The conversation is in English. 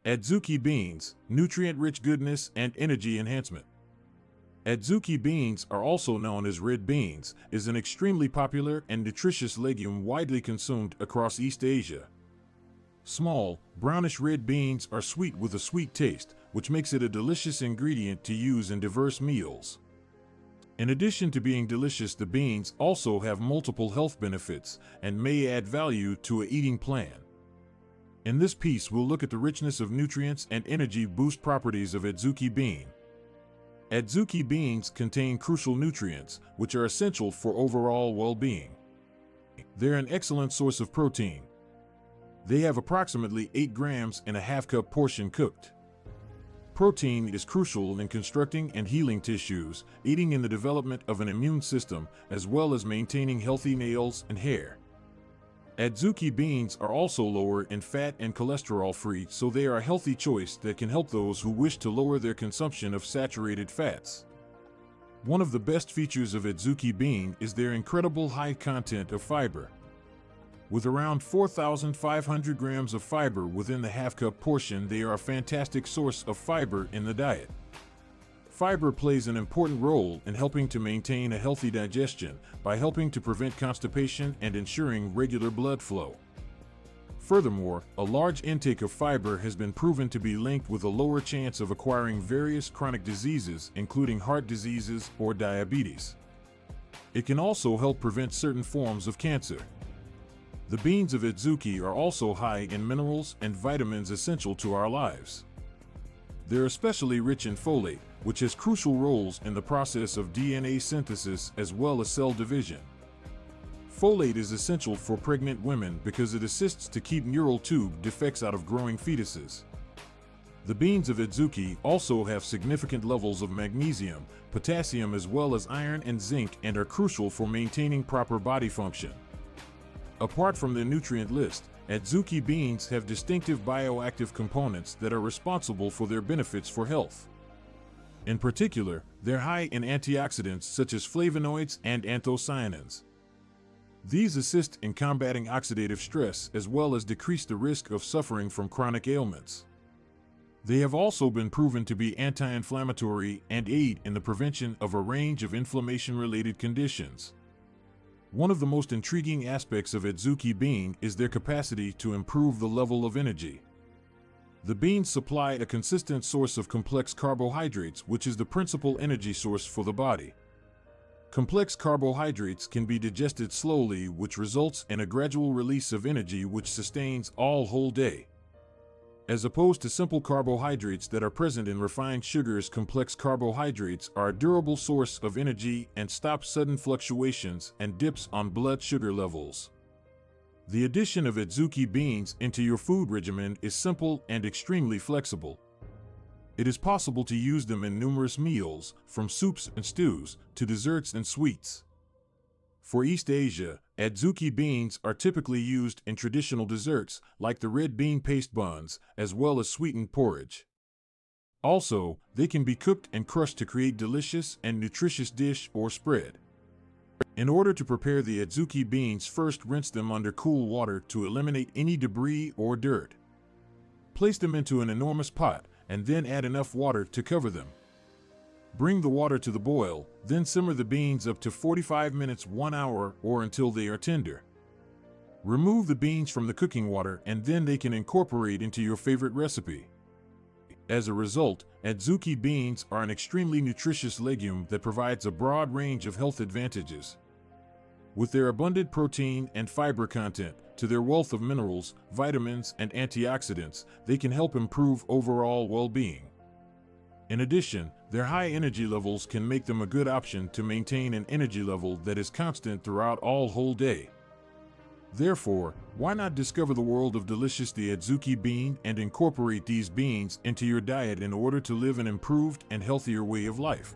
Adzuki beans, nutrient-rich goodness and energy enhancement. Adzuki beans are also known as red beans, is an extremely popular and nutritious legume widely consumed across East Asia. Small, brownish red beans are sweet with a sweet taste, which makes it a delicious ingredient to use in diverse meals. In addition to being delicious, the beans also have multiple health benefits and may add value to a eating plan. In this piece, we'll look at the richness of nutrients and energy boost properties of Adzuki bean. Adzuki beans contain crucial nutrients, which are essential for overall well-being. They're an excellent source of protein. They have approximately 8 grams in a half-cup portion cooked. Protein is crucial in constructing and healing tissues, aiding in the development of an immune system, as well as maintaining healthy nails and hair. Adzuki beans are also lower in fat and cholesterol-free, so they are a healthy choice that can help those who wish to lower their consumption of saturated fats. One of the best features of Adzuki bean is their incredible high content of fiber. With around 4,500 grams of fiber within the half-cup portion, they are a fantastic source of fiber in the diet. Fiber plays an important role in helping to maintain a healthy digestion by helping to prevent constipation and ensuring regular blood flow. Furthermore, a large intake of fiber has been proven to be linked with a lower chance of acquiring various chronic diseases, including heart diseases or diabetes. It can also help prevent certain forms of cancer. The beans of Adzuki are also high in minerals and vitamins essential to our lives. They're especially rich in folate, which has crucial roles in the process of DNA synthesis as well as cell division. Folate is essential for pregnant women because it assists to keep neural tube defects out of growing fetuses. The beans of Adzuki also have significant levels of magnesium, potassium as well as iron and zinc, and are crucial for maintaining proper body function. Apart from their nutrient list, Adzuki beans have distinctive bioactive components that are responsible for their benefits for health. In particular, they're high in antioxidants such as flavonoids and anthocyanins. These assist in combating oxidative stress as well as decrease the risk of suffering from chronic ailments. They have also been proven to be anti-inflammatory and aid in the prevention of a range of inflammation-related conditions. One of the most intriguing aspects of Adzuki bean is their capacity to improve the level of energy. The beans supply a consistent source of complex carbohydrates, which is the principal energy source for the body. Complex carbohydrates can be digested slowly, which results in a gradual release of energy which sustains all whole day. As opposed to simple carbohydrates that are present in refined sugars, complex carbohydrates are a durable source of energy and stop sudden fluctuations and dips on blood sugar levels. The addition of Adzuki beans into your food regimen is simple and extremely flexible. It is possible to use them in numerous meals, from soups and stews to desserts and sweets. For East Asia, Adzuki beans are typically used in traditional desserts like the red bean paste buns, as well as sweetened porridge. Also, they can be cooked and crushed to create delicious and nutritious dish or spread. In order to prepare the Adzuki beans, first rinse them under cool water to eliminate any debris or dirt. Place them into an enormous pot and then add enough water to cover them. Bring the water to the boil, then simmer the beans up to 45 minutes, 1 hour, or until they are tender. Remove the beans from the cooking water and then they can incorporate into your favorite recipe. As a result, Adzuki beans are an extremely nutritious legume that provides a broad range of health advantages. With their abundant protein and fiber content, to their wealth of minerals, vitamins, and antioxidants, they can help improve overall well-being. In addition, their high energy levels can make them a good option to maintain an energy level that is constant throughout all whole day. Therefore, why not discover the world of delicious the Adzuki bean and incorporate these beans into your diet in order to live an improved and healthier way of life?